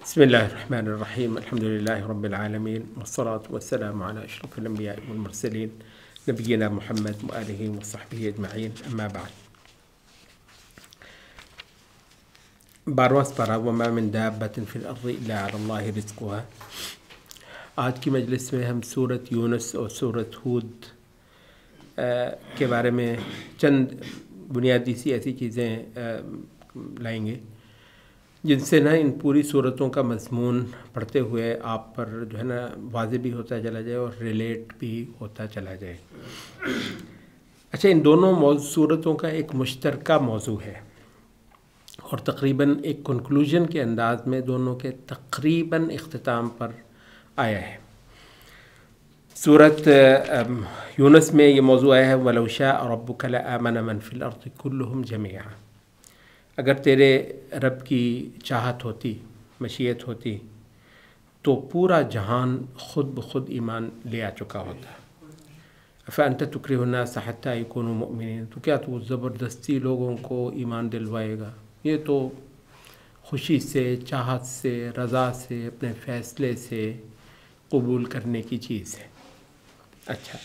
بسم الله الرحمن الرحيم. الحمد لله رب العالمين، والصلاة والسلام على أشرف الأنبياء والمرسلين نبينا محمد وآله وصحبه أجمعين. أما بعد، 12واں سپارہ وما من دابة في الأرض إلا على الله رزقها. آج کی مجلس میں ہم سورۃ یونس اور سورۃ ہود کے بارے میں چند بنیادی سی ایسی چیزیں لائیں گے جن سے نا ان پوری صورتوں کا مضمون پڑھتے ہوئے آپ پر جو ہے نا واضح بھی ہوتا چلا جائے اور ریلیٹ بھی ہوتا چلا جائے. اچھا، ان دونوں صورتوں کا ایک مشترکہ موضوع ہے اور تقریباً ایک کنکلوژن کے انداز میں دونوں کے تقریباً اختتام پر آیا ہے. سورۃ یونس میں یہ موضوع آیا ہے وَلَوْ شَاءَ رَبُّكَ لَآمَنَ مَنْ فِي الْأَرْضِ كُلُّهُمْ جَمِيعًا. اگر تیرے رب کی چاہت ہوتی، مشیت ہوتی، تو پورا جہان خود بخود ایمان لے آ چکا ہوتا. فَأَنْتَ تُكْرِهُ النَّاسَ حَتَّى يَكُونُوا مُؤْمِنِينَ. تو کیا تو زبردستی لوگوں کو ایمان دلوائے گا؟ یہ تو خوشی سے، چاہت سے، رضا سے، اپنے فیصلے سے قبول کرنے کی چیز ہے. اچھا،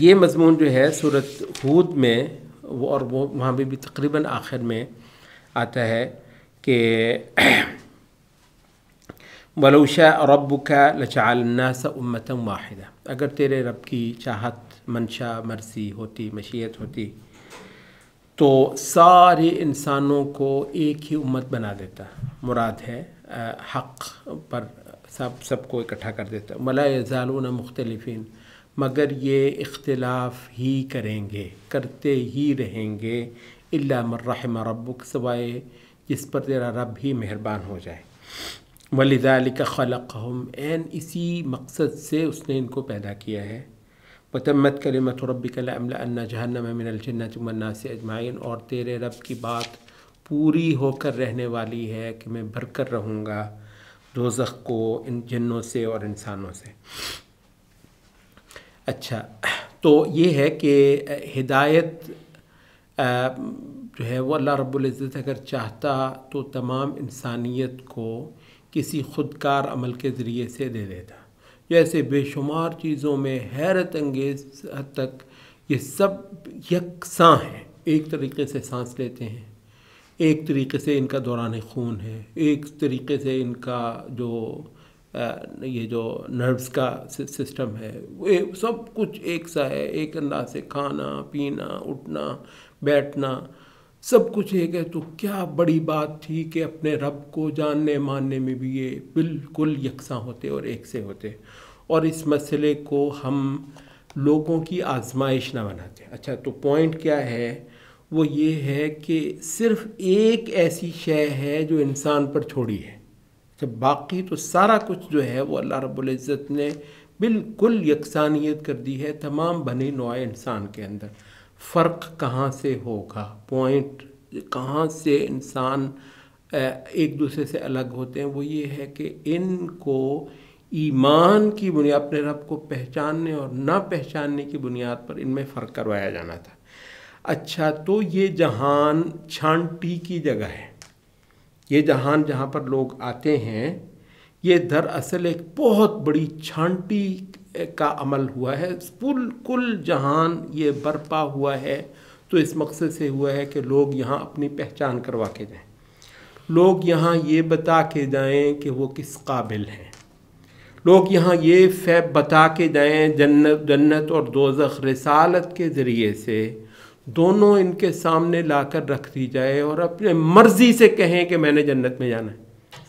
یہ مضمون جو ہے سورۃ ہود میں اور وہ وہاں بھی تقریباً آخر میں آتا ہے کہ وَلَوْ شَاءَ رَبُّكَ لَجَعَلَ النَّاسَ أُمَّةً وَاحِدَةً. اگر تیرے رب کی چاہت، منشا، مرضی ہوتی، مشیت ہوتی تو سارے انسانوں کو ایک ہی امت بنا دیتا. مراد ہے حق پر سب کو اکٹھا کر دیتا. وَلَا يَزَالُونَ مُخْتَلِفِينَ. مگر یہ اختلاف ہی کریں گے، کرتے ہی رہیں گے. إِلَّا مَن رَحِمَ رَبُّكَ. سوائے جس پر تیرا رب ہی مہربان ہو جائے. وَلِذَلِكَ خَلَقَهُمْ. اسی مقصد سے اس نے ان کو پیدا کیا ہے. وَتَمَّتْ كَلِمَةُ رَبِّكَ لَأَمْلَأَنَّ جَهَنَّمَ مِنَ الْجِنَّةِ وَالنَّاسِ أَجْمَعِينَ. اور تیرے رب کی بات پوری ہو کر رہنے والی ہے کہ میں بھر کر رہوں گا دوزخ کو ان جنوں سے اور انسانوں سے. اچھا، تو یہ ہے کہ ہدایت جو ہے وہ اللہ رب العزت اگر چاہتا تو تمام انسانیت کو کسی خودکار عمل کے ذریعے سے دے دیتا. جیسے بے شمار چیزوں میں حیرت انگیز حد تک یہ سب یکساں ہیں. ایک طریقے سے سانس لیتے ہیں، ایک طریقے سے ان کا دوران خون ہے، ایک طریقے سے ان کا یہ جو نروز کا سسٹم ہے، وہ سب کچھ ایک سا ہے. ایک انداز سے کھانا، پینا، اٹھنا، بیٹھنا، سب کچھ ایک ہے. تو کیا بڑی بات تھی کہ اپنے رب کو جاننے ماننے میں بھی یہ بالکل یکساں ہوتے اور ایک سے ہوتے، اور اس مسئلے کو ہم لوگوں کی آزمائش نہ بناتے. اچھا، تو پوائنٹ کیا ہے؟ وہ یہ ہے کہ صرف ایک ایسی شے ہے جو انسان پر چھوڑی ہے. جب باقی تو سارا کچھ جو ہے وہ اللہ رب العزت نے بالکل یکسانیت کر دی ہے تمام بنی نوع انسان کے اندر. فرق کہاں سے ہوگا؟ پوائنٹ کہاں سے انسان ایک دوسرے سے الگ ہوتے ہیں؟ وہ یہ ہے کہ ان کو ایمان کی بنیاد، اپنے رب کو پہچاننے اور نہ پہچاننے کی بنیاد پر ان میں فرق کروایا جانا تھا. اچھا، تو یہ جہان چھانٹی کی جگہ ہے. یہ جہان جہاں پر لوگ آتے ہیں، یہ دراصل ایک بہت بڑی چھانٹی کا عمل ہوا ہے. کل جہان یہ برپا ہوا ہے تو اس مقصد سے ہوا ہے کہ لوگ یہاں اپنی پہچان کروا کے جائیں. لوگ یہاں یہ بتا کے جائیں کہ وہ کس قابل ہیں. لوگ یہاں یہ فیب بتا کے جائیں، جنت اور دوزخ رسالت کے ذریعے سے دونوں ان کے سامنے لا کر رکھ دی جائے اور اپنے مرضی سے کہیں کہ میں نے جنت میں جانا ہے.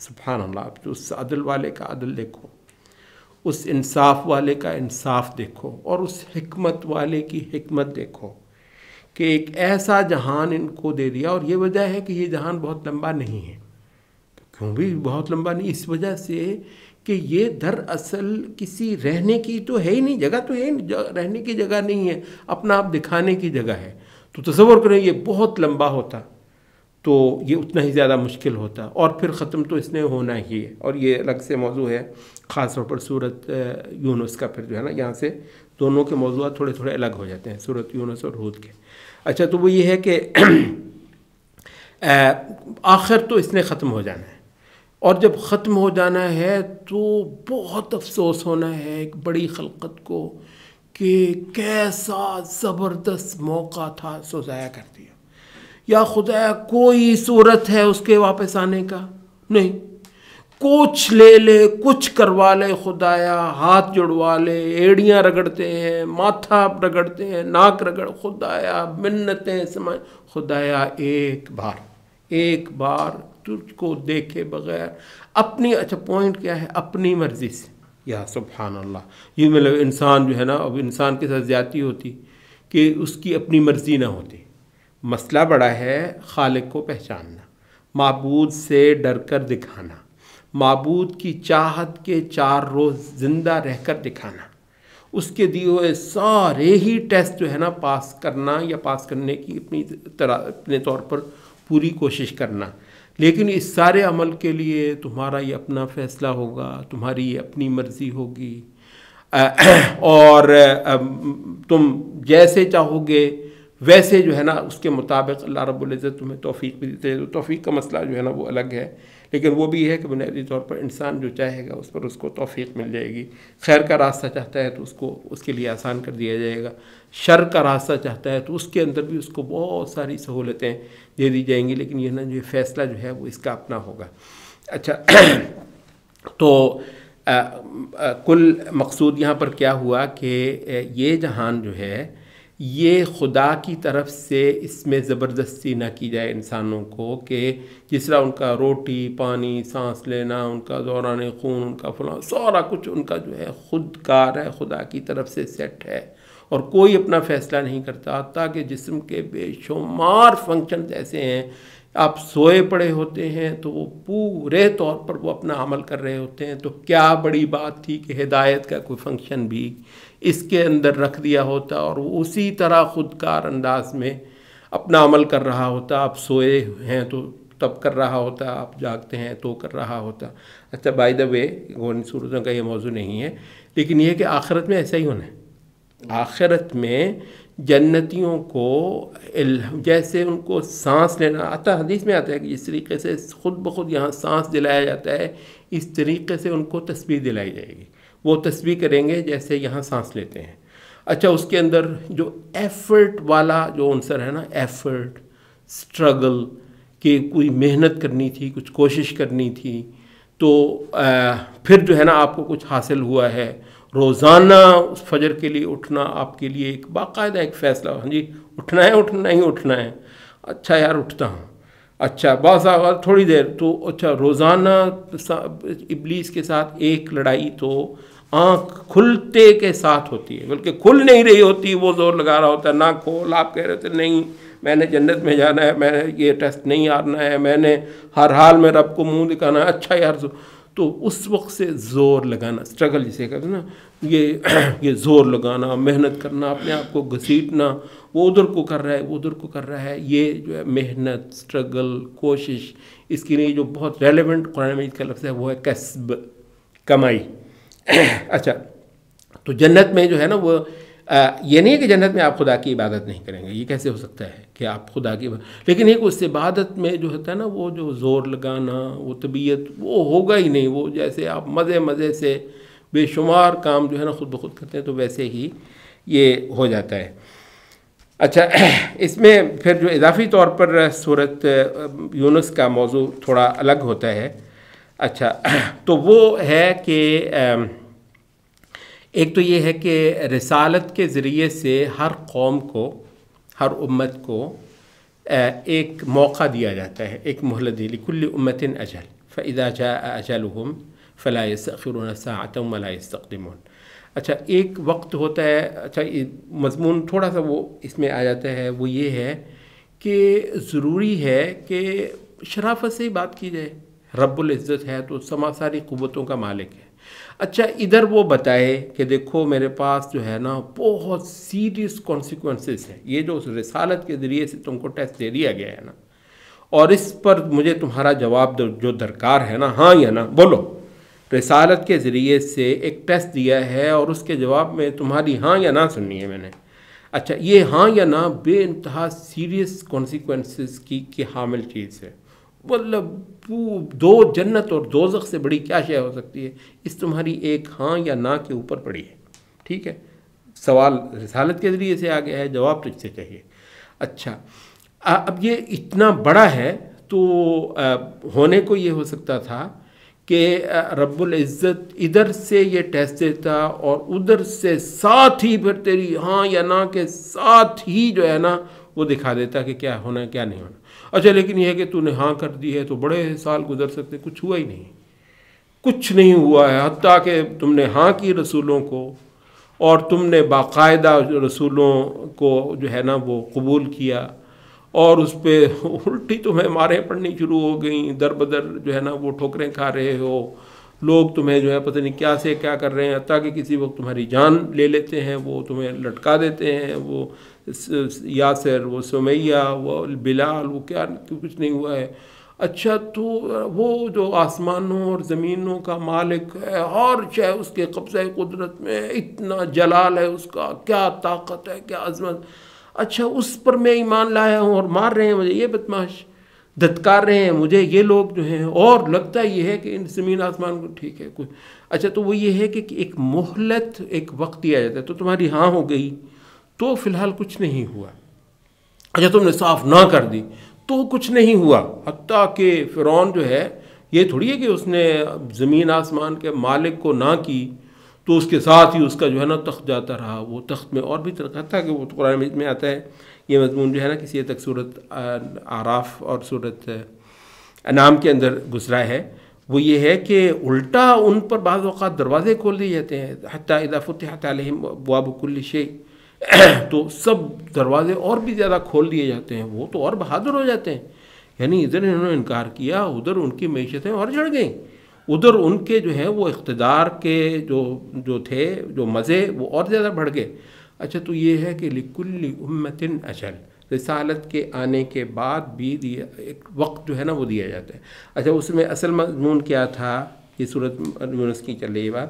سبحان اللہ. تو اس عدل والے کا عدل دیکھو، اس انصاف والے کا انصاف دیکھو، اور اس حکمت والے کی حکمت دیکھو کہ ایک ایسا جہان ان کو دے دیا. اور یہ وجہ ہے کہ یہ جہان بہت لمبا نہیں ہے. کیوں بھی بہت لمبا نہیں؟ اس وجہ سے کہ یہ دراصل کسی رہنے کی تو ہے ہی نہیں، جگہ تو ہے ہی نہیں، رہنے کی جگہ نہیں ہے، اپنا آپ دکھانے کی جگہ ہے. تو تصور کریں یہ بہت لمبا ہوتا تو یہ اتنا ہی زیادہ مشکل ہوتا، اور پھر ختم تو اس نے ہونا ہی ہے. اور یہ الگ سے موضوع ہے، خاص طور پر سورۃ یونس کا. پھر جو ہے نا یہاں سے دونوں کے موضوعات تھوڑے الگ ہو جاتے ہیں، سورۃ یونس اور ہود کے. اچھا، تو وہ یہ ہے کہ آخر تو اس نے ختم ہو جانا ہے، اور جب ختم ہو جانا ہے تو بہت افسوس ہونا ہے ایک بڑی خلقت کو کہ کیسا زبردست موقع تھا سو ضائع کر دیا. یا خدایا کوئی صورت ہے اس کے واپس آنے کا؟ نہیں. کچھ لے لے، کچھ کروا لے خدایا، ہاتھ جڑوا لے، ایڑیاں رگڑتے ہیں، ماتھا رگڑتے ہیں، ناک رگڑ، خدایا منتیں سمائیں، خدایا ایک بار تجھ کو دیکھے بغیر اپنی، اچھا پوائنٹ کیا ہے، اپنی مرضی سے. یا سبحان اللہ، یہ مطلب انسان جو ہے نا، اب انسان کے ساتھ زیادتی ہوتی کہ اس کی اپنی مرضی نہ ہوتی. مسئلہ بڑا ہے خالق کو پہچاننا، معبود سے ڈر کر دکھانا، معبود کی چاہت کے 4 روز زندہ رہ کر دکھانا، اس کے دیے ہوئے سارے ہی ٹیسٹ جو ہے نا پاس کرنا، یا پاس کرنے کی اپنے طور پر پوری کوشش کرنا. لیکن اس سارے عمل کے لیے تمہارا یہ اپنا فیصلہ ہوگا، تمہاری یہ اپنی مرضی ہوگی، اور تم جیسے چاہو گے ویسے جو ہے نا اس کے مطابق اللہ رب العزت تمہیں توفیق بھی دیتے ہیں. توفیق کا مسئلہ جو ہے نا وہ الگ ہے، لیکن وہ بھی ہے کہ بنیادی طور پر انسان جو چاہے گا اس پر اس کو توفیق مل جائے گی. خیر کا راستہ چاہتا ہے تو اس کے لیے آسان کر دیا جائے گا، شر کا راستہ چاہتا ہے تو اس کے اندر بھی اس کو بہت ساری سہولتیں دے دی جائیں گی، لیکن یہ نا جو فیصلہ جو ہے وہ اس کا اپنا ہوگا. اچھا تو کل مقصود یہاں پر کیا ہوا کہ یہ جہان جو ہے یہ خدا کی طرف سے اس میں زبردستی نہ کی جائے انسانوں کو، کہ جس طرح ان کا روٹی پانی سانس لینا، ان کا دوران خون، ان کا فلاں سارا کچھ ان کا جو ہے خود کار ہے، خدا کی طرف سے سیٹ ہے، اور کوئی اپنا فیصلہ نہیں کرتا. تاکہ جسم کے بے شمار فنکشنز ایسے ہیں، آپ سوئے پڑے ہوتے ہیں تو وہ پورے طور پر وہ اپنا عمل کر رہے ہوتے ہیں. تو کیا بڑی بات تھی کہ ہدایت کا کوئی فنکشن بھی اس کے اندر رکھ دیا ہوتا اور وہ اسی طرح خودکار انداز میں اپنا عمل کر رہا ہوتا. آپ سوئے ہیں تو تب کر رہا ہوتا، آپ جاگتے ہیں تو کر رہا ہوتا. اچھا بائی دا وے ان صورتوں کا یہ موضوع نہیں ہے، لیکن یہ کہ آخرت میں ایسا ہی ہونا ہے. آخرت میں جنتیوں کو جیسے ان کو سانس لینا آتا، حدیث میں آتا ہے کہ جس طریقے سے خود بخود یہاں سانس دلایا جاتا ہے، اس طریقے سے ان کو تسبیح دلائی جائے گی. وہ تسبیح کریں گے جیسے یہاں سانس لیتے ہیں. اچھا اس کے اندر جو ایفرٹ والا جو عنصر ہے نا، ایفرٹ، اسٹرگل، کہ کوئی محنت کرنی تھی، کچھ کوشش کرنی تھی، تو پھر جو ہے نا آپ کو کچھ حاصل ہوا ہے. روزانہ فجر کے لیے اٹھنا آپ کے لیے ایک باقاعدہ ایک فیصلہ، ہاں جی اٹھنا ہے، اٹھنا ہی اٹھنا ہے. اچھا یار اٹھتا ہوں. اچھا بعض اوقات تھوڑی دیر تو، اچھا روزانہ ابلیس کے ساتھ ایک لڑائی تو آنکھ کھلتے کے ساتھ ہوتی ہے، بلکہ کھل نہیں رہی ہوتی، وہ زور لگا رہا ہوتا ہے نا کھول. آپ کہہ رہے تھے نہیں میں نے جنت میں جانا ہے، میں نے یہ ٹیسٹ نہیں ہارنا ہے، میں نے ہر حال میں رب کو منہ دکھانا ہے. اچھا یار تو اس وقت سے زور لگانا، اسٹرگل جسے کہتے ہیں نا، یہ زور لگانا، محنت کرنا، اپنے آپ کو گھسیٹنا، وہ ادھر کو کر رہا ہے، وہ ادھر کو کر رہا ہے. یہ جو ہے محنت، اسٹرگل، کوشش، اس کے لیے جو بہت ریلیونٹ قرآن مجید کا لفظ ہے وہ ہے کسب، کمائی. اچھا تو جنت میں جو ہے نا وہ یہ نہیں ہے کہ جنت میں آپ خدا کی عبادت نہیں کریں گے، یہ کیسے ہو سکتا ہے کہ آپ خدا کی عبادت، لیکن ایک اس عبادت میں جو ہوتا ہے نا وہ جو زور لگانا، وہ طبیعت وہ ہوگا ہی نہیں. وہ جیسے آپ مزے سے بے شمار کام جو ہے نا خود بخود کرتے ہیں تو ویسے ہی یہ ہو جاتا ہے. اچھا اس میں پھر جو اضافی طور پر سورۃ یونس کا موضوع تھوڑا الگ ہوتا ہے. اچھا تو وہ ہے کہ ایک تو یہ ہے کہ رسالت کے ذریعے سے ہر قوم کو، ہر امت کو ایک موقع دیا جاتا ہے، ایک مہلت دی. لکل امت اجل فاذا جاء اجلهم فلا يستأخرون ساعة ولا يستقدمون. اچھا ایک وقت ہوتا ہے. اچھا مضمون تھوڑا سا وہ اس میں آ جاتا ہے، وہ یہ ہے کہ ضروری ہے کہ شرافت سے ہی بات کی جائے. رب العزت ہے تو ساری قوتوں کا مالک ہے. اچھا ادھر وہ بتائے کہ دیکھو میرے پاس جو ہے نا بہت سیریس کانسیکوینسز ہیں، یہ جو رسالت کے ذریعے سے تم کو ٹیسٹ دے دیا گیا ہے نا، اور اس پر مجھے تمہارا جواب جو درکار ہے نا، ہاں یا نا بولو. رسالت کے ذریعے سے ایک ٹیسٹ دیا ہے اور اس کے جواب میں تمہاری ہاں یا نہ سننی ہے میں نے. اچھا یہ ہاں یا نہ بے انتہا سیریس کانسیکوینسز کی حامل چیز ہے. مطلب دو جنت اور دوزخ سے بڑی کیا شے ہو سکتی ہے؟ اس تمہاری ایک ہاں یا نہ کے اوپر پڑی ہے. ٹھیک ہے، سوال رسالت کے ذریعے سے آ گیا ہے، جواب تجھ سے چاہیے. اچھا اب یہ اتنا بڑا ہے تو ہونے کو یہ ہو سکتا تھا کہ رب العزت ادھر سے یہ ٹیسٹ دیتا اور ادھر سے ساتھ ہی پھر تیری ہاں یا نہ کے ساتھ ہی جو ہے نا وہ دکھا دیتا کہ کیا ہونا ہے کیا نہیں ہونا. اچھا لیکن یہ ہے کہ تو نے ہاں کر دی ہے تو بڑے سال گزر سکتے، کچھ ہوا ہی نہیں، کچھ نہیں ہوا ہے. حتیٰ کہ تم نے ہاں کی رسولوں کو اور تم نے باقاعدہ رسولوں کو جو ہے نا وہ قبول کیا اور اس پہ الٹی تمہیں ماریں پڑنی شروع ہو گئیں، در بدر جو ہے نا وہ ٹھوکریں کھا رہے ہو، لوگ تمہیں جو ہے پتہ نہیں کیا سے کیا کر رہے ہیں، حتیٰ کہ کسی وقت تمہاری جان لے لیتے ہیں، وہ تمہیں لٹکا دیتے ہیں، وہ یاسر، وہ سمیہ، وہ بلال، وہ کیا کچھ نہیں ہوا ہے. اچھا تو وہ جو آسمانوں اور زمینوں کا مالک ہے، ہر شے اس کے قبضہ قدرت میں، اتنا جلال ہے اس کا، کیا طاقت ہے، کیا عظمت. اچھا اس پر میں ایمان لایا ہوں اور مار رہے ہیں مجھے یہ بدماش، دھتکار رہے ہیں مجھے یہ لوگ جو ہیں، اور لگتا یہ ہے کہ ان زمین آسمان کو ٹھیک ہے کوئی. اچھا تو وہ یہ ہے کہ ایک مہلت، ایک وقت دیا جاتا ہے. تو تمہاری ہاں ہو گئی تو فی الحال کچھ نہیں ہوا. اچھا تم نے صاف نہ کر دی تو کچھ نہیں ہوا. حتیٰ کہ فرعون جو ہے یہ تھوڑی ہے کہ اس نے زمین آسمان کے مالک کو نہ کی تو اس کے ساتھ ہی اس کا جو ہے نا تخت جاتا رہا. وہ تخت میں اور بھی طرح تھا کہ وہ قرآن مجید میں آتا ہے، یہ مضمون جو ہے نا کسی حد تک صورت اعراف اور صورت انعام کے اندر گزرا ہے. وہ یہ ہے کہ الٹا ان پر بعض اوقات دروازے کھول دیے جاتے ہیں، حتیٰ اذا فتحت علیہم ابواب کل شیء، تو سب دروازے اور بھی زیادہ کھول دیے جاتے ہیں، وہ تو اور بہادر ہو جاتے ہیں. یعنی ادھر انہوں نے انکار کیا، ادھر ان کی معیشتیں اور جڑ گئیں، ادھر ان کے جو ہے وہ اقتدار کے جو تھے جو مزے وہ اور زیادہ بڑھ گئے. اچھا تو یہ ہے کہ لکل امت اجل، رسالت کے آنے کے بعد بھی ایک وقت جو ہے نا وہ دیا جاتا ہے. اچھا اس میں اصل مضمون کیا تھا، یہ صورت یونس کی چل رہی بات،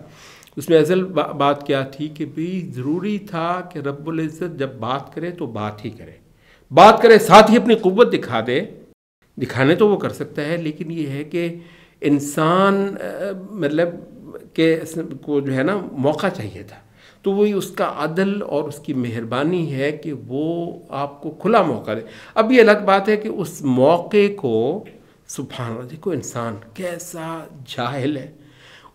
اس میں اصل بات کیا تھی کہ بھی ضروری تھا کہ رب العزت جب بات کرے تو بات ہی کرے، بات کرے ساتھ ہی اپنی قوت دکھا دے. دکھانے تو وہ کر سکتا ہے، لیکن یہ ہے کہ انسان مطلب کہ کو جو ہے نا موقع چاہیے تھا. تو وہی اس کا عدل اور اس کی مہربانی ہے کہ وہ آپ کو کھلا موقع دے. اب یہ الگ بات ہے کہ اس موقع کو سبحان اللہ، دیکھو انسان کیسا جاہل ہے،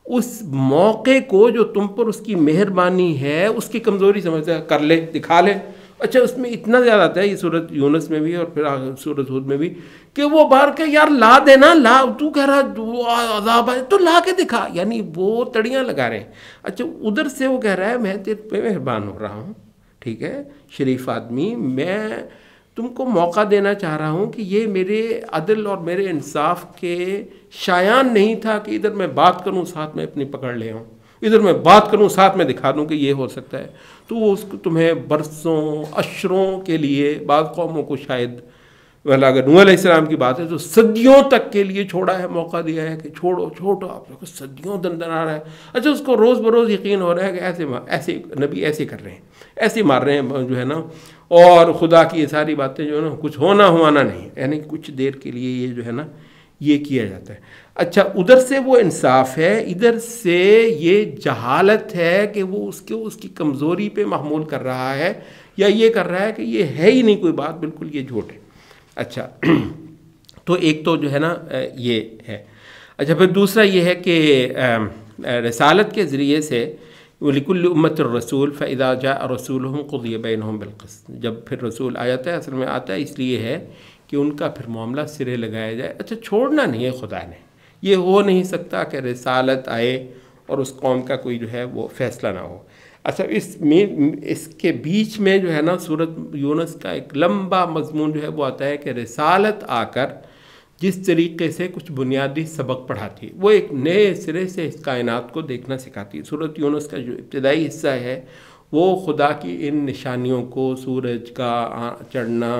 اس موقع کو جو تم پر اس کی مہربانی ہے اس کی کمزوری سمجھتا ہے، کر لے دکھا لے. اچھا اس میں اتنا زیادہ آتا ہے یہ صورت یونس میں بھی اور پھر صورت ہود میں بھی کہ وہ باہر کہ یار لا دینا، لا، تو کہہ رہا عذاب ہے تو لا کے دکھا، یعنی وہ تڑیاں لگا رہے ہیں. اچھا ادھر سے وہ کہہ رہا ہے میں تیرے پہ مہربان ہو رہا ہوں، ٹھیک ہے شریف آدمی، میں تم کو موقع دینا چاہ رہا ہوں کہ یہ میرے عدل اور میرے انصاف کے شایان نہیں تھا کہ ادھر میں بات کروں ساتھ میں اپنی پکڑ لے آؤں، ادھر میں بات کروں ساتھ میں دکھا دوں کہ یہ ہو سکتا ہے. تو وہ اس کو تمہیں برسوں اشروں کے لیے، بعض قوموں کو شاید اگر نوح علیہ السلام کی بات ہے تو صدیوں تک کے لیے چھوڑا ہے، موقع دیا ہے کہ چھوڑو آپ لوگ صدیوں دندن آ رہا ہے. اچھا اس کو روز بروز یقین ہو رہا ہے کہ ایسے نبی ایسے کر رہے ہیں، ایسے مار رہے ہیں جو ہے نا، اور خدا کی یہ ساری باتیں جو ہے نا کچھ ہونا ہوانا نہیں، یعنی کچھ دیر کے لیے یہ جو ہے نا یہ کیا جاتا ہے. اچھا ادھر سے وہ انصاف ہے، ادھر سے یہ جہالت ہے کہ وہ اس کی کمزوری پہ محمول کر رہا ہے، یا یہ کر رہا ہے کہ یہ ہے ہی نہیں کوئی بات، بالکل یہ جھوٹ ہے. اچھا تو ایک تو جو ہے نا یہ ہے. اچھا پھر دوسرا یہ ہے کہ رسالت کے ذریعے سے لِكُلِّ أُمَّةٍ الرَّسُولُ فَإِذَا جَاءَ رَسُولُهُمْ قُضِيَ بَيْنَهُمْ بِالْقِسْطِ، جب پھر رسول آ جاتا ہے، اصل میں آتا ہے اس لیے ہے کہ ان کا پھر معاملہ سرے لگایا جائے. اچھا چھوڑنا نہیں ہے خدا نے، یہ ہو نہیں سکتا کہ رسالت آئے اور اس قوم کا کوئی جو ہے وہ فیصلہ نہ ہو. اچھا اس کے بیچ میں جو ہے نا صورت یونس کا ایک لمبا مضمون جو ہے وہ آتا ہے کہ رسالت آ کر جس طریقے سے کچھ بنیادی سبق پڑھاتی ہے، وہ ایک نئے سرے سے اس کائنات کو دیکھنا سکھاتی ہے. صورت یونس کا جو ابتدائی حصہ ہے وہ خدا کی ان نشانیوں کو، سورج کا چڑھنا،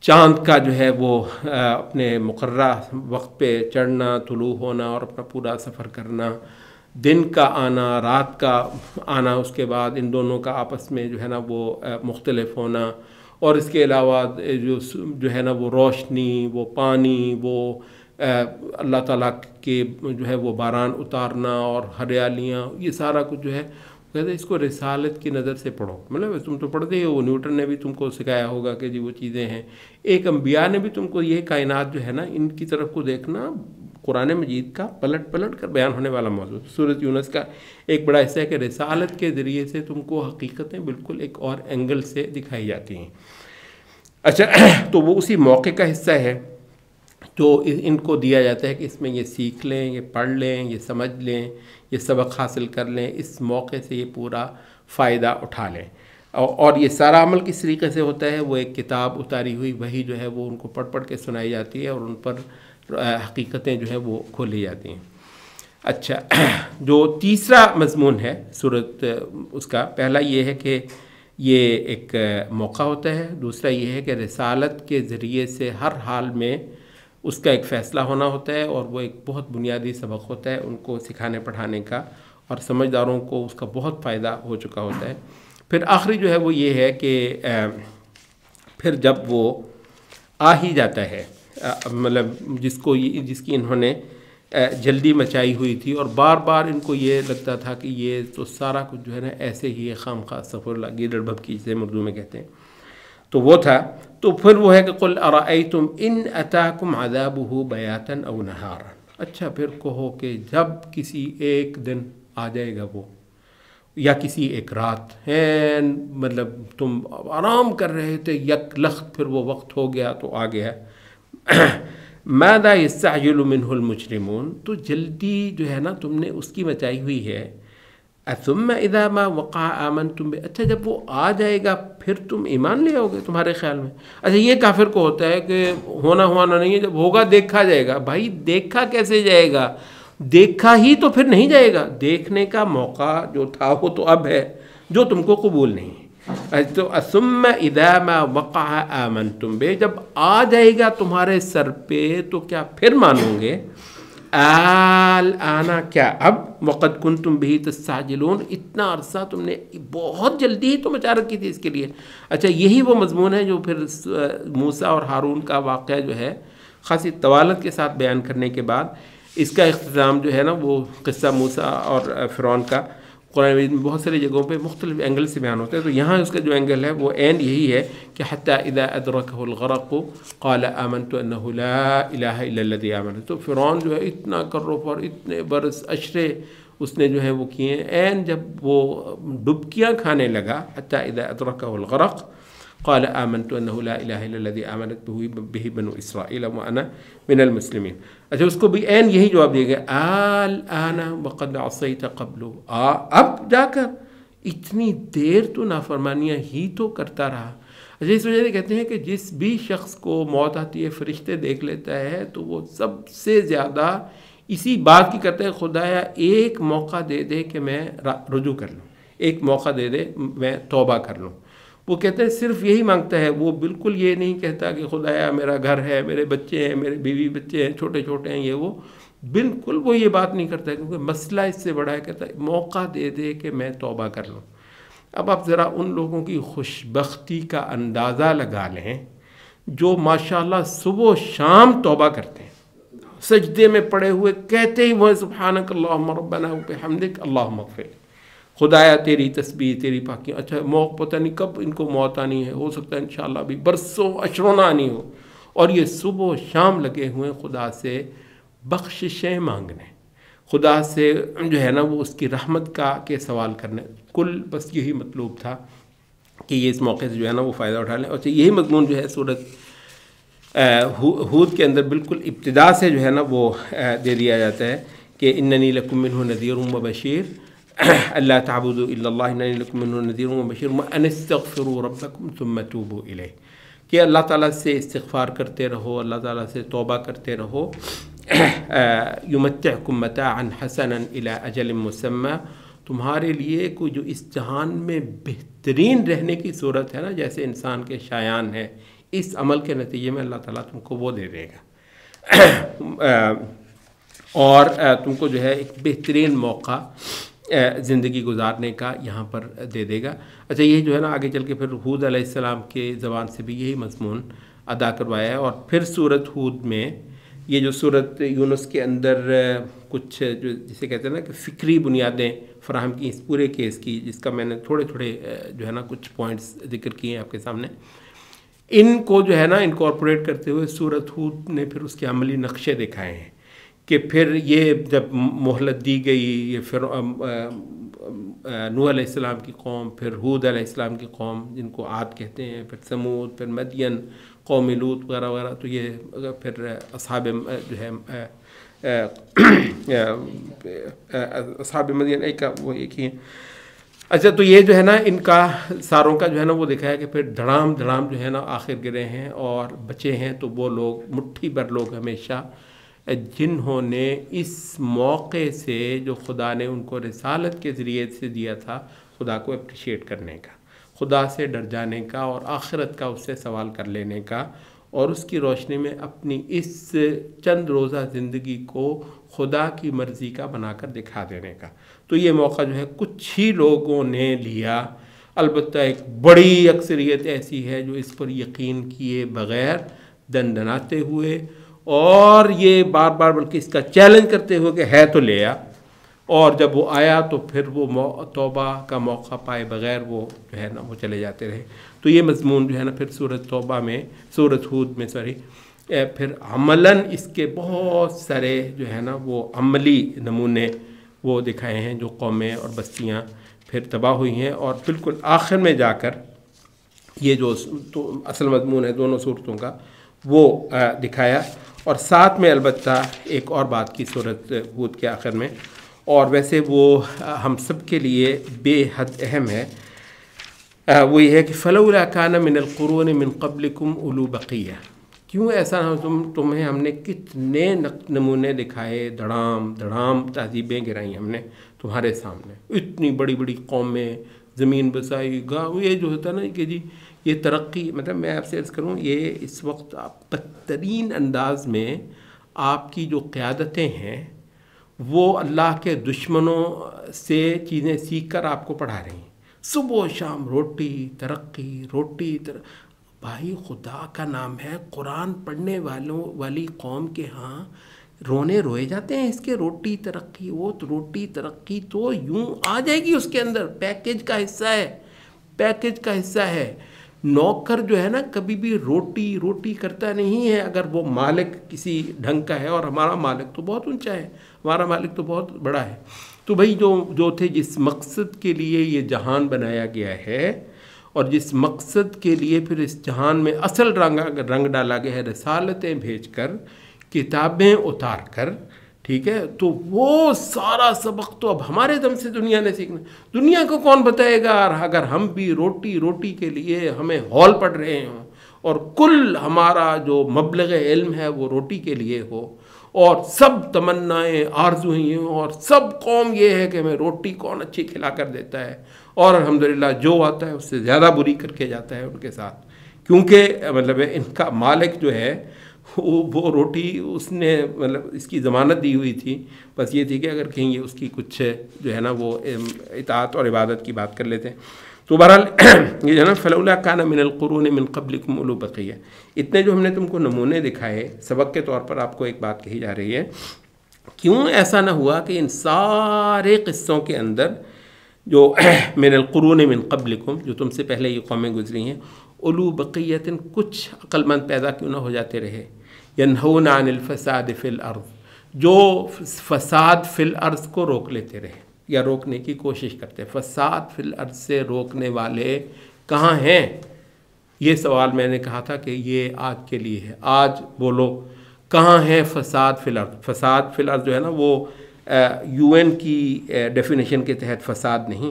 چاند کا جو ہے وہ اپنے مقررہ وقت پہ چڑھنا، طلوع ہونا اور اپنا پورا سفر کرنا، دن کا آنا، رات کا آنا، اس کے بعد ان دونوں کا آپس میں جو ہے نا وہ مختلف ہونا، اور اس کے علاوہ جو ہے نا وہ روشنی، وہ پانی، وہ اللہ تعالیٰ کے جو ہے وہ باران اتارنا اور ہریالیاں، یہ سارا کچھ جو ہے کہتے ہیں اس کو رسالت کی نظر سے پڑھو. مطلب تم تو پڑھتے ہی ہو، نیوٹن نے بھی تم کو سکھایا ہوگا کہ جی وہ چیزیں ہیں. ایک انبیاء نے بھی تم کو یہ کائنات جو ہے نا ان کی طرف کو دیکھنا قرآن مجید کا پلٹ کر بیان ہونے والا موضوع. سورۃ یونس کا ایک بڑا حصہ ہے کہ رسالت کے ذریعے سے تم کو حقیقتیں بالکل ایک اور اینگل سے دکھائی جاتی ہیں. اچھا، تو وہ اسی موقع کا حصہ ہے جو ان کو دیا جاتا ہے کہ اس میں یہ سیکھ لیں، یہ پڑھ لیں، یہ سمجھ لیں، یہ سبق حاصل کر لیں، اس موقع سے یہ پورا فائدہ اٹھا لیں. اور یہ سارا عمل کس طریقے سے ہوتا ہے؟ وہ ایک کتاب اتاری ہوئی وہی جو ہے وہ ان کو پڑھ کے سنائی جاتی ہے اور ان پر حقیقتیں جو ہے وہ کھولی جاتی ہیں. اچھا، جو تیسرا مضمون ہے سورت اس کا، پہلا یہ ہے کہ یہ ایک موقع ہوتا ہے، دوسرا یہ ہے کہ رسالت کے ذریعے سے ہر حال میں اس کا ایک فیصلہ ہونا ہوتا ہے، اور وہ ایک بہت بنیادی سبق ہوتا ہے ان کو سکھانے پڑھانے کا، اور سمجھداروں کو اس کا بہت فائدہ ہو چکا ہوتا ہے. پھر آخری جو ہے وہ یہ ہے کہ پھر جب وہ آ ہی جاتا ہے، مطلب جس کی انہوں نے جلدی مچائی ہوئی تھی، اور بار بار ان کو یہ لگتا تھا کہ یہ تو سارا کچھ جو ہے نا ایسے ہی ہے، خام خواہ استغفر اللہ، گیدڑ بھبکی جسے اردو میں کہتے ہیں، تو وہ تھا. تو پھر وہ ہے کہ قل ارأیتم ان اتاکم عذابہ بیاتا او نہارا. اچھا، پھر کہو کہ جب کسی ایک دن آ جائے گا وہ، یا کسی ایک رات ہے، مطلب تم آرام کر رہے تھے یک لخت پھر وہ وقت ہو گیا تو آ گیا. ماذا یستعجل منہ المجرمون، تو جلدی جو ہے نا تم نے اس کی مچائی ہوئی ہے. ثم اذا ما وقع آمنتم به، اچھا جب وہ آ جائے گا پھر تم ایمان لے آؤ گے تمہارے خیال میں؟ اچھا، یہ کافر کو ہوتا ہے کہ ہونا نہیں ہے، جب ہوگا دیکھا جائے گا. بھائی دیکھا کیسے جائے گا؟ دیکھا ہی تو پھر نہیں جائے گا. دیکھنے کا موقع جو تھا وہ تو اب ہے، جو تم کو قبول نہیں. تو ثم اذا ما وقع آمنتم به، جب آ جائے گا تمہارے سر پہ تو کیا پھر مانو گے؟ الآن، کیا اب؟ وقد کنتم به تستعجلون، اتنا عرصہ تم نے بہت جلدی ہی تو مچا رکھی تھی اس کے لیے. اچھا، یہی وہ مضمون ہے جو پھر موسیٰ اور ہارون کا واقعہ جو ہے خاصی طوالت کے ساتھ بیان کرنے کے بعد اس کا اختتام جو ہے نا وہ قصہ موسیٰ اور فرعون کا قرآن مجید میں بہت ساری جگہوں پہ مختلف اینگل سے بیان ہوتا ہے. تو یہاں اس کا جو اینگل ہے وہ عین یہی ہے کہ حتی اذا ادرکہ الغرق قال آمنت انہ لا الہ الا الذی آمنت. تو فرعون جو ہے اتنا کرف اور اتنے برس اشرے اس نے جو ہے وہ کیے ہیں، عین جب وہ ڈبکیاں کھانے لگا حتی اذا ادرکہ الغرق قال آمنت انہ لا الہ الا الذی آمنت بہ بنو اسرائیل وانا من المسلمین. اچھا، اس کو بھی عین یہی جواب دیا گیا، الآن وقد عصیت قبل، اب جا کر اتنی دیر تو نافرمانیاں ہی تو کرتا رہا. اچھا، اس وجہ سے کہتے ہیں کہ جس بھی شخص کو موت آتی ہے فرشتے دیکھ لیتا ہے تو وہ سب سے زیادہ اسی بات کی کرتا ہے، خدایا ایک موقع دے دے کہ میں رجوع کر لوں، ایک موقع دے دے میں توبہ کر لوں. وہ کہتے ہیں صرف یہی مانگتا ہے، وہ بالکل یہ نہیں کہتا کہ خدایا میرا گھر ہے، میرے بچے ہیں، میرے بیوی بچے ہیں، چھوٹے چھوٹے ہیں، یہ وہ بالکل وہ یہ بات نہیں کرتا ہے، کیونکہ مسئلہ اس سے بڑا ہے. کہتا ہے موقع دے دے کہ میں توبہ کر لوں. اب آپ ذرا ان لوگوں کی خوش بختی کا اندازہ لگا لیں جو ماشاءاللہ صبح و شام توبہ کرتے ہیں، سجدے میں پڑے ہوئے کہتے ہی وہ سبحانک اللہم ربنا وبحمدک اللہم اغفر، خدایا تیری تسبیح تیری پاکی. اچھا، موقع پتہ نہیں کب ان کو موت آنی ہے، ہو سکتا ہے انشاءاللہ بھی برسوں اشروں نہ آنی ہو، اور یہ صبح و شام لگے ہوئے خدا سے بخششیں مانگنے، خدا سے جو ہے نا وہ اس کی رحمت کے سوال کرنے. کل بس یہی مطلوب تھا کہ یہ اس موقع سے جو ہے نا وہ فائدہ اٹھا لیں. اور یہی مضمون جو ہے سورۃ ہود کے اندر بالکل ابتدا سے جو ہے نا وہ دے دیا جاتا ہے کہ اننی لکم منہ نذیر و بشیر اللہ تعبدوا الا اللہ اننی لکم منہ نذیر و بشیر وان استغفروا ربکم ثم توبوا الیہ، کہ اللہ تعالیٰ سے استغفار کرتے رہو، اللہ تعالیٰ سے توبہ کرتے رہو. یمتعکم متاعا حسنا الی اجل مسمی، تمہارے لیے کوئی جو اس جہان میں بہترین رہنے کی صورت ہے نا، جیسے انسان کے شایان ہے، اس عمل کے نتیجے میں اللہ تعالیٰ تم کو وہ دے دے گا. اور تم کو جو ہے ایک بہترین موقع زندگی گزارنے کا یہاں پر دے دے گا۔ اچھا یہ جو ہے نا آگے چل کے پھر ہود علیہ السلام کے زبان سے بھی یہی مضمون ادا کروایا ہے، اور پھر سورۃ ہود میں یہ جو سورۃ یونس کے اندر کچھ جو جسے کہتے ہیں نا کہ فکری بنیادیں فراہم کی اس پورے کیس کی، جس کا میں نے تھوڑے جو ہے نا کچھ پوائنٹس ذکر کیے ہیں آپ کے سامنے، ان کو جو ہے نا انکارپوریٹ کرتے ہوئے سورۃ ہود نے پھر اس کے عملی نقشے دکھائے ہیں کہ پھر یہ جب مہلت دی گئی، یہ پھر نوح علیہ السلام کی قوم، پھر ہود علیہ السلام کی قوم جن کو عاد کہتے ہیں، پھر سمود، پھر مدین، قوم لوط وغیرہ وغیرہ، تو یہ پھر اصحاب جو ہے اصحاب مدین ایک وہ ایک ہی ہیں۔ اچھا تو یہ جو ہے نا ان کا ساروں کا جو ہے نا وہ دکھایا کہ پھر دھڑام دھڑام جو ہے نا آخر گرے ہیں، اور بچے ہیں تو وہ لوگ مٹھی بھر لوگ ہمیشہ جنہوں نے اس موقع سے جو خدا نے ان کو رسالت کے ذریعے سے دیا تھا خدا کو اپریشیٹ کرنے کا، خدا سے ڈر جانے کا، اور آخرت کا اس سے سوال کر لینے کا، اور اس کی روشنی میں اپنی اس چند روزہ زندگی کو خدا کی مرضی کا بنا کر دکھا دینے کا۔ تو یہ موقع جو ہے کچھ ہی لوگوں نے لیا، البتہ ایک بڑی اکثریت ایسی ہے جو اس پر یقین کیے بغیر دندناتے ہوئے، اور یہ بار بار بلکہ اس کا چیلنج کرتے ہوئے کہ ہے تو لے آ، اور جب وہ آیا تو پھر وہ توبہ کا موقع پائے بغیر وہ جو ہے نا وہ چلے جاتے رہے۔ تو یہ مضمون جو ہے نا پھر سورۃ توبہ میں، سورۃ ہود میں پھر عملاً اس کے بہت سارے جو ہے نا وہ عملی نمونے وہ دکھائے ہیں، جو قومیں اور بستیاں پھر تباہ ہوئی ہیں، اور بالکل آخر میں جا کر یہ جو اصل مضمون ہے دونوں صورتوں کا وہ دکھایا۔ اور ساتھ میں البتہ ایک اور بات کی سورۃ ہود کے آخر میں، اور ویسے وہ ہم سب کے لیے بے حد اہم ہے، وہ یہ ہے کہ فلولا کان من القرون من قبلکم اولو بقیہ، کیوں ایسا تمہیں ہم نے کتنے نمونے دکھائے، دھڑام دھڑام تہذیبیں گرائیں ہم نے تمہارے سامنے، اتنی بڑی بڑی قومیں، زمین بسائی، گاؤں، یہ جو ہوتا ہے نا کہ جی یہ ترقی، مطلب میں آپ سے عرض کروں یہ اس وقت آپ بدترین انداز میں آپ کی جو قیادتیں ہیں وہ اللہ کے دشمنوں سے چیزیں سیکھ کر آپ کو پڑھا رہی ہیں، صبح و شام روٹی ترقی بھائی خدا کا نام ہے، قرآن پڑھنے والی قوم کے ہاں رونے روئے جاتے ہیں اس کے روٹی ترقی، وہ روٹی ترقی تو یوں آ جائے گی اس کے اندر، پیکیج کا حصہ ہے۔ نوکر جو ہے نا کبھی بھی روٹی کرتا نہیں ہے اگر وہ مالک کسی ڈھنگ کا ہے، اور ہمارا مالک تو بہت اونچا ہے، ہمارا مالک تو بہت بڑا ہے۔ تو بھائی جو تھے جس مقصد کے لیے یہ جہان بنایا گیا ہے، اور جس مقصد کے لیے پھر اس جہان میں اصل رنگ ڈالا گیا ہے، رسالتیں بھیج کر، کتابیں اتار کر، ٹھیک ہے، تو وہ سارا سبق تو اب ہمارے دم سے دنیا نے سیکھنا، دنیا کو کون بتائے گا اگر ہم بھی روٹی کے لیے ہمیں ہال پڑھ رہے ہوں، اور کل ہمارا جو مبلغ علم ہے وہ روٹی کے لیے ہو، اور سب تمنائیں آرزویں ہوں، اور سب قوم یہ ہے کہ ہمیں روٹی کون اچھی کھلا کر دیتا ہے، اور الحمدللہ جو آتا ہے اس سے زیادہ بری کر کے جاتا ہے ان کے ساتھ، کیونکہ مطلب ان کا مالک جو ہے وہ روٹی اس نے مطلب اس کی ضمانت دی ہوئی تھی، بس یہ تھی کہ اگر کہیں اس کی کچھ جو ہے نا وہ اطاعت اور عبادت کی بات کر لیتے ہیں۔ تو بہرحال یہ جو ہے نا فلولا کان من القرون من قبلکم اولو بقیہ، اتنے جو ہم نے تم کو نمونے دکھائے، سبق کے طور پر آپ کو ایک بات کہی جا رہی ہے، کیوں ایسا نہ ہوا کہ ان سارے قصوں کے اندر جو من القرون من قبلکم، جو تم سے پہلے یہ قومیں گزری ہیں، اولو بقیت، کچھ عقل مند پیدا کیوں نہ ہو جاتے رہے، ینہون عن الفساد فی الارض، جو فساد فی الارض کو روک لیتے رہے یا روکنے کی کوشش کرتے۔ فساد فی الارض سے روکنے والے کہاں ہیں؟ یہ سوال میں نے کہا تھا کہ یہ آج کے لیے ہے، آج بولو کہاں ہے فساد فی الارض؟ فساد فی الارض جو ہے نا وہ UN کی ڈیفینیشن کے تحت فساد نہیں،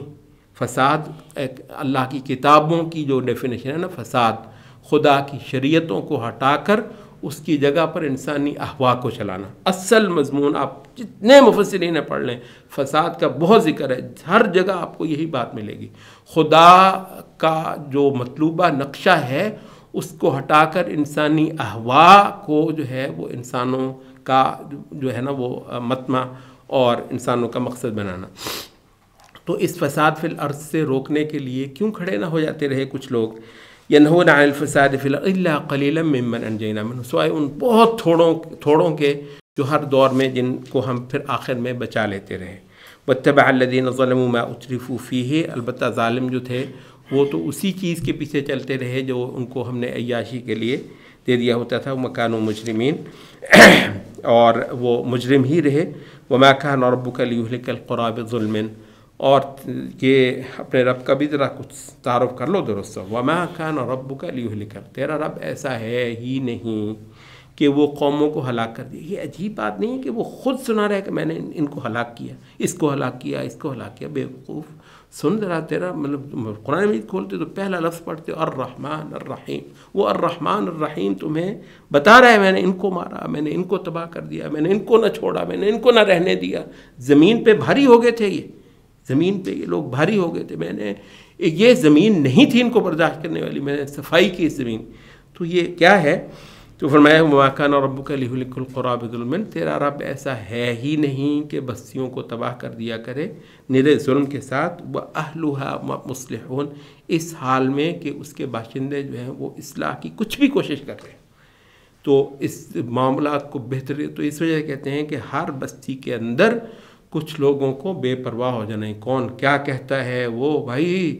فساد اللہ کی کتابوں کی جو ڈیفینیشن ہے نا، فساد خدا کی شریعتوں کو ہٹا کر اس کی جگہ پر انسانی احوا کو چلانا۔ اصل مضمون آپ جتنے مفسرین پڑھ لیں، فساد کا بہت ذکر ہے، ہر جگہ آپ کو یہی بات ملے گی، خدا کا جو مطلوبہ نقشہ ہے اس کو ہٹا کر انسانی احوا کو جو ہے وہ انسانوں کا جو ہے نا وہ مطمع اور انسانوں کا مقصد بنانا. تو اس فساد فی الارض سے روکنے کے لیے کیوں کھڑے نہ ہو جاتے رہے کچھ لوگ؟ ینہون عن الفساد فی الارض الا قلیلا ممن انجینا منہ، سوائے ان بہت تھوڑوں کے جو ہر دور میں جن کو ہم پھر آخر میں بچا لیتے رہے. واتبع الذین ظلموا ما اترفوا فیہ، البتہ ظالم جو تھے وہ تو اسی چیز کے پیچھے چلتے رہے جو ان کو ہم نے عیاشی کے لیے دے دیا ہوتا تھا. وکانوا مجرمین، اور وہ مجرم ہی رہے. وما کان ربک لیہلک القری بظلم، اور یہ اپنے رب کا بھی ذرا کچھ تعارف کر لو درست. وما کان ربک لیہلک، تیرا رب ایسا ہے ہی نہیں کہ وہ قوموں کو ہلاک کر دے. یہ عجیب بات نہیں ہے کہ وہ خود سنا رہا ہے کہ میں نے ان کو ہلاک کیا، اس کو ہلاک کیا، اس کو ہلاک کیا. بیوقوف، سن ذرا، تیرا مطلب قرآن مجید کھولتے تو پہلا لفظ پڑھتے الرحمن الرحیم. وہ الرحمن الرحیم تمہیں بتا رہا ہے میں نے ان کو مارا، میں نے ان کو تباہ کر دیا، میں نے ان کو نہ چھوڑا، میں نے ان کو نہ رہنے دیا. زمین پہ بھاری ہو گئے تھے، یہ زمین پہ یہ لوگ بھاری ہو گئے تھے. میں نے یہ زمین نہیں تھی ان کو برداشت کرنے والی، میں نے صفائی کی اس زمین. تو یہ کیا ہے؟ تو فرمایا وما کان ربک لیہلک القری بظلم، تیرا رب ایسا ہے ہی نہیں کہ بستیوں کو تباہ کر دیا کرے نرے ظلم کے ساتھ. وَأَهْلُهَا مُصْلِحُونَ، اس حال میں کہ اس کے باشندے جو ہیں وہ اصلاح کی کچھ بھی کوشش کر رہے ہیں. تو اس معاملات کو بہتر، تو اس وجہ سے کہتے ہیں کہ ہر بستی کے اندر کچھ لوگوں کو بے پرواہ ہو جانا ہے. کون کیا کہتا ہے وہ بھائی،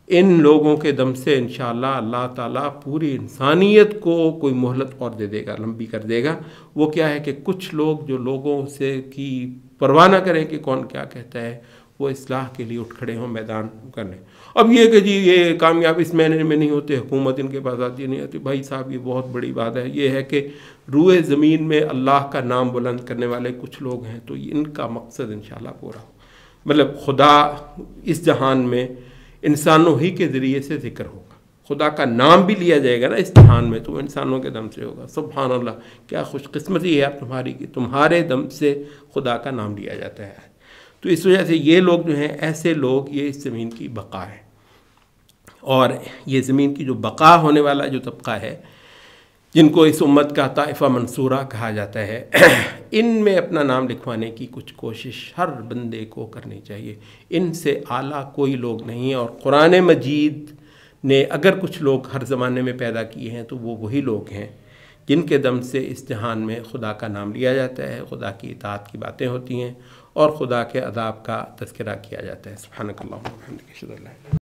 ان لوگوں کے دم سے انشاءاللہ اللہ تعالیٰ پوری انسانیت کو کوئی مہلت اور دے دے گا، لمبی کر دے گا. وہ کیا ہے کہ کچھ لوگ جو لوگوں سے کی پرواہ نہ کریں کہ کون کیا کہتا ہے، وہ اصلاح کے لیے اٹھ کھڑے ہوں میدان کرنے. اب یہ کہ جی یہ کامیاب اس معنی میں نہیں ہوتے، حکومت ان کے پاس آتی نہیں آتی. بھائی صاحب یہ بہت بڑی بات ہے. یہ ہے کہ روئے زمین میں اللہ کا نام بلند کرنے والے کچھ لوگ ہیں، تو ان کا مقصد انشاءاللہ پورا ہو. مطلب خدا اس جہان میں انسانوں ہی کے ذریعے سے ذکر ہوگا، خدا کا نام بھی لیا جائے گا نا اس جہان میں، تو انسانوں کے دم سے ہوگا. سبحان اللہ، کیا خوش قسمتی ہے آپ تمہاری کہ تمہارے دم سے خدا کا نام لیا جاتا ہے. تو اس وجہ سے یہ لوگ جو ہیں، ایسے لوگ، یہ اس زمین کی بقا ہے. اور یہ زمین کی جو بقا ہونے والا جو طبقہ ہے، جن کو اس امت کا طائفہ منصورہ کہا جاتا ہے، ان میں اپنا نام لکھوانے کی کچھ کوشش ہر بندے کو کرنی چاہیے. ان سے اعلیٰ کوئی لوگ نہیں ہیں. اور قرآن مجید نے اگر کچھ لوگ ہر زمانے میں پیدا کیے ہیں تو وہ وہی لوگ ہیں جن کے دم سے اس جہان میں خدا کا نام لیا جاتا ہے، خدا کی اطاعت کی باتیں ہوتی ہیں، اور خدا کے عذاب کا تذکرہ کیا جاتا ہے. سبحانک اللہم و بحمدک، اشہد ان لا الہ الا انت